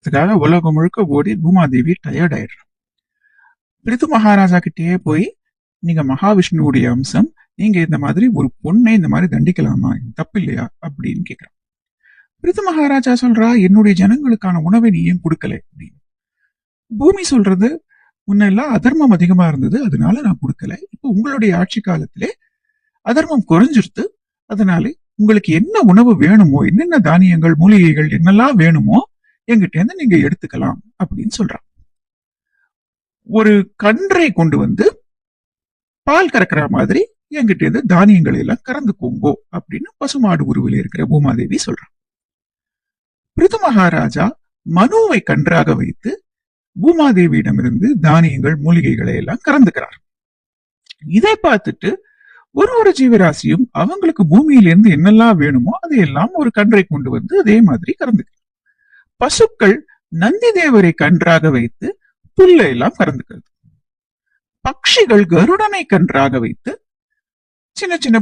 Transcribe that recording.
அதுக்காக உலகம் முழுக்க ஓடி பூமாதேவி டயர்ட் ஆயிடுறான். பிரித்து மகாராஜா கிட்டேயே போய், நீங்க மகாவிஷ்ணுவுடைய அம்சம், நீங்க இந்த மாதிரி ஒரு பொண்ணை இந்த மாதிரி தண்டிக்கலாமா, தப்பு இல்லையா அப்படின்னு கேக்குறான். பிரித்து மகாராஜா சொல்றா, என்னுடைய ஜனங்களுக்கான உணவை நீ ஏன் கொடுக்கல அப்படின்னு. பூமி சொல்றது, முன்னெல்லாம் அதர்மம் அதிகமா இருந்தது, அதனால நான் கொடுக்கல. இப்ப உங்களுடைய ஆட்சி காலத்திலே அதர்மம் குறைஞ்சிருத்து, அதனால உங்களுக்கு என்ன உணவு வேணுமோ, என்னென்ன தானியங்கள் மூலிகைகள் என்னெல்லாம் வேணுமோ என்கிட்ட இருந்து நீங்க எடுத்துக்கலாம் அப்படின்னு சொல்றான். ஒரு கன்றை கொண்டு வந்து பால் கறக்கிற மாதிரி என்கிட்ட இருந்து தானியங்களை எல்லாம் கறந்துக்கோங்கோ அப்படின்னு பசுமாடு உருவில் இருக்கிற பூமாதேவி சொல்றான். பிரிது மகாராஜா மனுவை கன்றாக வைத்து பூமாதேவியிடமிருந்து தானியங்கள் மூலிகைகளை எல்லாம் கறந்துக்கிறார். இதை பார்த்துட்டு ஒரு ஜீவராசியும் அவங்களுக்கு பூமியிலிருந்து என்னெல்லாம் வேணுமோ அதையெல்லாம் ஒரு கன்றை கொண்டு வந்து அதே மாதிரி கறந்துக்கிறார். பசுக்கள் நந்தி தேவரை கன்றாக வைத்து புல்லை எல்லாம் கறந்துக்கிறது. பட்சிகள் கருடனை கன்றாக வைத்து சின்ன சின்ன